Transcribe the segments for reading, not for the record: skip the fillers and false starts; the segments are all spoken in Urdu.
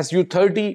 SU-30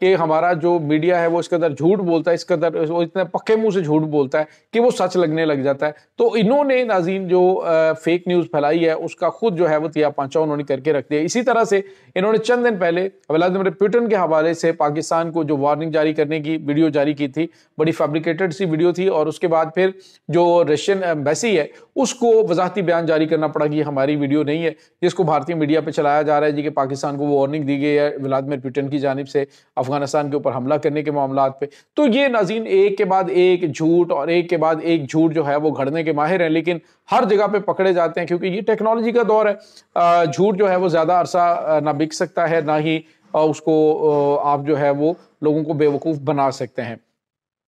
کہ ہمارا جو میڈیا ہے وہ اس قدر جھوٹ بولتا ہے، اس قدر وہ اتنے پکے منہ سے جھوٹ بولتا ہے کہ وہ سچ لگنے لگ جاتا ہے۔ تو انہوں نے ناظرین جو فیک نیوز پھیلائی ہے اس کا خود جو ہے وہ تیا پانچا انہوں نے کر کے رکھ دیا۔ اسی طرح سے انہوں نے چند دن پہلے ولادیمیر پوٹن کے حوالے سے پاکستان کو جو وارننگ جاری کرنے کی ویڈیو جاری کی تھی، بڑی فیبریکیٹڈ سی ویڈیو تھی، اور اس کے بعد پھر جو رشین ایمبیسی ہے اس کو وضاحتی بیان جاری کرنا پڑا کہ یہ ہماری ویڈیو نہیں ہے، جس کو بھارتی میڈیا پہ چلایا جا رہا ہے جی کہ پاکستان کو وہ وارننگ دی گئی ہے ولادیمیر پوٹن کی جانب سے افغانستان کے اوپر حملہ کرنے کے معاملات پہ۔ تو یہ ناظرین ایک کے بعد ایک جھوٹ اور ایک کے بعد ایک جھوٹ جو ہے وہ گھڑنے کے ماہر ہیں، لیکن ہر جگہ پہ پکڑے جاتے ہیں کیونکہ یہ ٹیکنالوجی کا دور ہے۔ جھوٹ جو ہے وہ زیادہ عرصہ نہ بک سکتا ہے، نہ ہی اس کو آپ جو ہے وہ لوگوں کو بے وقوف بنا سکتے ہیں۔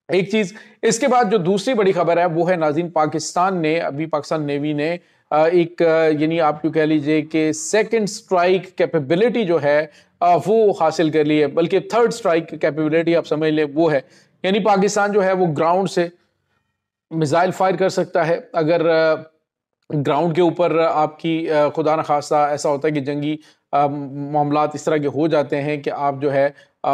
ایک چیز اس کے بعد جو دوسری بڑی خبر ہے وہ ہے ناظرین پاکستان نے ابھی پاکستان نیوی نے ایک یعنی آپ کیوں کہہ لیجئے کہ سیکنڈ سٹرائک کیپیبلٹی جو ہے وہ حاصل کر لی ہے، بلکہ تھرڈ سٹرائک کیپیبلٹی آپ سمجھ لیں وہ ہے، یعنی پاکستان جو ہے وہ گراؤنڈ سے میزائل فائر کر سکتا ہے۔ اگر گراؤنڈ کے اوپر آپ کی خدا نخواستہ ایسا ہوتا ہے کہ جنگی معاملات اس طرح کے ہو جاتے ہیں کہ آپ جو ہے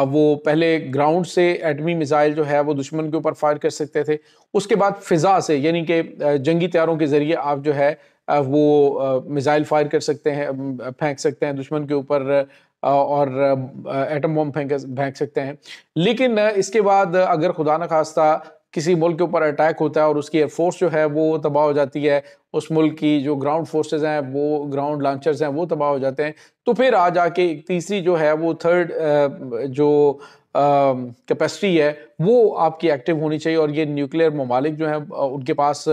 وہ پہلے گراؤنڈ سے ایٹمی میزائل جو ہے وہ دشمن کے اوپر فائر کر سکتے تھے، اس کے بعد فضا سے یعنی کہ جنگی طیاروں کے ذریعے آپ جو ہے وہ میزائل فائر کر سکتے ہیں، پھینک سکتے ہیں دشمن کے اوپر، اور ایٹم بم پھینک سکتے ہیں۔ لیکن اس کے بعد اگر خدا نخواستہ کسی ملک کے اوپر اٹیک ہوتا ہے اور اس کی ایئر فورس جو ہے وہ تباہ ہو جاتی ہے، اس ملک کی جو گراؤنڈ فورسز ہیں وہ گراؤنڈ لانچرز ہیں وہ تباہ ہو جاتے ہیں، تو پھر آ جا کے تیسری جو ہے وہ تھرڈ جو کیپیسٹی ہے وہ آپ کی ایکٹیو ہونی چاہیے، اور یہ نیوکلیر ممالک جو ہیں ان کے پاس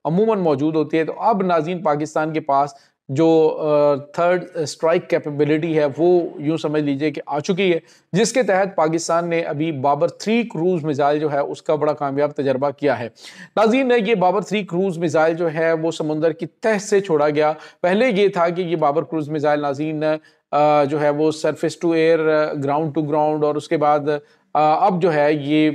عموماً موجود ہوتی ہے۔ تو اب ناظرین پاکستان کے پاس جو تھرڈ سٹرائک کیپیبلٹی ہے وہ یوں سمجھ لیجئے کہ آ چکی ہے، جس کے تحت پاکستان نے ابھی بابر 3 کروز میزائل جو ہے اس کا بڑا کامیاب تجربہ کیا ہے۔ ناظرین یہ بابر 3 کروز میزائل جو ہے وہ سمندر کی تہ سے چھوڑا گیا۔ پہلے یہ تھا کہ یہ بابر کروز میزائل ناظرین جو ہے وہ surface to air, ground to ground, اور اس کے بعد اب جو ہے یہ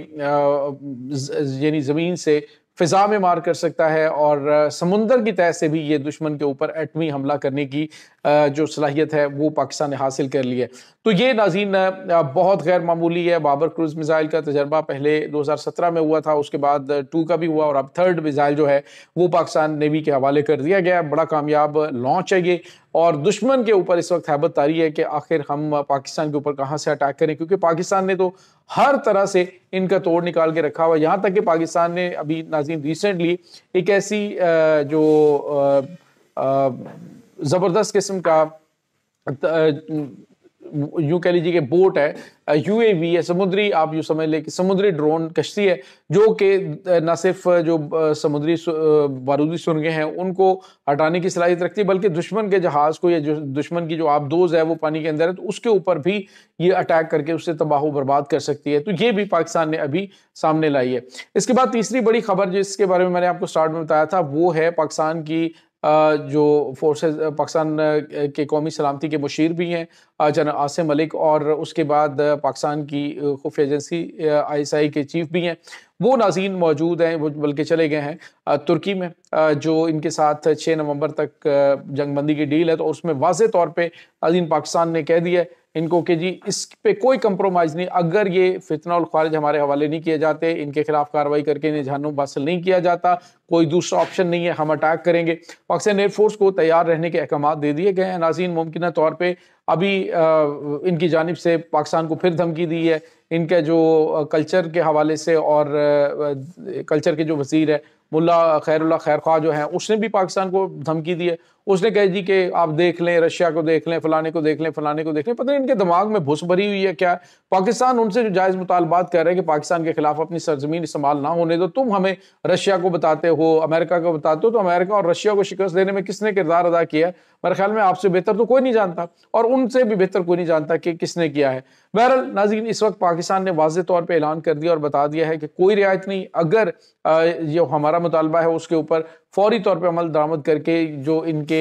یعنی زمین سے فضا میں مار کر سکتا ہے، اور سمندر کی تہہ سے بھی یہ دشمن کے اوپر ایٹمی حملہ کرنے کی جو صلاحیت ہے وہ پاکستان نے حاصل کر لی ہے۔ تو یہ ناظرین بہت غیر معمولی ہے۔ بابر کروز میزائل کا تجربہ پہلے 2017 میں ہوا تھا، اس کے بعد 2 کا بھی ہوا، اور اب تھرڈ میزائل جو ہے وہ پاکستان نیوی کے حوالے کر دیا گیا۔ بڑا کامیاب لانچ ہے یہ، اور دشمن کے اوپر اس وقت ہیبت طاری ہے کہ آخر ہم پاکستان کے اوپر کہاں سے اٹیک کریں، کیونکہ پاکستان نے تو ہر طرح سے ان کا توڑ نکال کے رکھا ہوا، یہاں تک کہ پاکستان نے ابھی ناظرین ریسنٹلی ایک ایسی جو زبردست قسم کا یوں کہہ لیجیے کہ بوٹ ہے، یو اے وی ہے، سمندری آپ یوں سمجھ لیں کہ سمندری ڈرون کشتی ہے، جو کہ نہ صرف جو سمندری بارودی سرنگیں ہیں ان کو ہٹانے کی صلاحیت رکھتی ہے، بلکہ دشمن کے جہاز کو یا دشمن کی جو آبدوز ہے وہ پانی کے اندر ہے تو اس کے اوپر بھی یہ اٹیک کر کے اس سے تباہ و برباد کر سکتی ہے۔ تو یہ بھی پاکستان نے ابھی سامنے لائی ہے۔ اس کے بعد تیسری بڑی خبر جس کے بارے میں میں نے آپ کو سٹارٹ میں بتایا تھا وہ ہے پاکستان کی جو فورسز، پاکستان کے قومی سلامتی کے مشیر بھی ہیں جنرل عاصم ملک، اور اس کے بعد پاکستان کی خفیہ ایجنسی ISI کے چیف بھی ہیں، وہ ناظرین موجود ہیں، وہ بلکہ چلے گئے ہیں ترکی میں، جو ان کے ساتھ 6 نومبر تک جنگ بندی کی ڈیل ہے۔ تو اس میں واضح طور پہ ناظرین پاکستان نے کہہ دیا ان کو کہ جی اس پہ کوئی کمپرومائز نہیں، اگر یہ فتنہ الخوارج ہمارے حوالے نہیں کیے جاتے، ان کے خلاف کارروائی کر کے انہیں جہنم حاصل نہیں کیا جاتا، کوئی دوسرا آپشن نہیں ہے، ہم اٹیک کریں گے۔ پاکستان ایئر فورس کو تیار رہنے کے احکامات دے دیے گئے ہیں ناظرین۔ ممکنہ طور پہ ابھی ان کی جانب سے پاکستان کو پھر دھمکی دی ہے، ان کے جو کلچر کے حوالے سے، اور کلچر کے جو وزیر ہے ملا خیر اللہ خیر خواہ جو ہیں، اس نے بھی پاکستان کو دھمکی دی ہے۔ اس نے کہا جی کہ آپ دیکھ لیں، رشیا کو دیکھ لیں، فلانے کو دیکھ لیں، فلانے کو دیکھ لیں، پتہ نہیں ان کے دماغ میں بھس بھری ہوئی ہے کیا۔ پاکستان ان سے جو جائز مطالبات کر رہے ہیں کہ پاکستان کے خلاف اپنی سرزمین استعمال نہ ہونے دو، تم ہمیں رشیا کو بتاتے ہو، امریکہ کو بتاتے ہو، تو امریکہ اور رشیا کو شکست دینے میں کس نے کردار ادا کیا ہے؟ میرے خیال میں آپ سے بہتر تو کوئی نہیں جانتا، اور ان سے بھی بہتر کوئی نہیں جانتا کہ کس نے کیا ہے۔ بہرحال ناظرین اس وقت پاکستان نے واضح طور پہ اعلان کر دیا اور بتا دیا ہے کہ کوئی رعایت نہیں، اگر جو ہمارا مطالبہ ہے اس کے اوپر فوری طور پہ عمل درآمد کر کے جو ان کے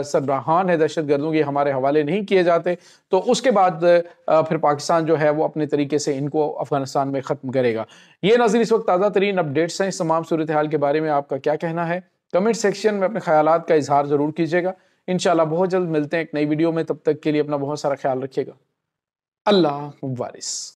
سربراہان ہے دہشت گردوں کے ہمارے حوالے نہیں کیے جاتے، تو اس کے بعد پھر پاکستان جو ہے وہ اپنے طریقے سے ان کو افغانستان میں ختم کرے گا۔ یہ ناظرین اس وقت تازہ ترین اپڈیٹس ہیں۔ اس تمام صورتحال کے بارے میں آپ کا کیا کہنا ہے؟ کمنٹ سیکشن میں اپنے خیالات کا اظہار ضرور کیجیے گا۔ انشاءاللہ بہت جلد ملتے ہیں ایک نئی ویڈیو میں، تب تک کے لیے اپنا بہت سارا خیال رکھیے گا۔ اللہ وارث۔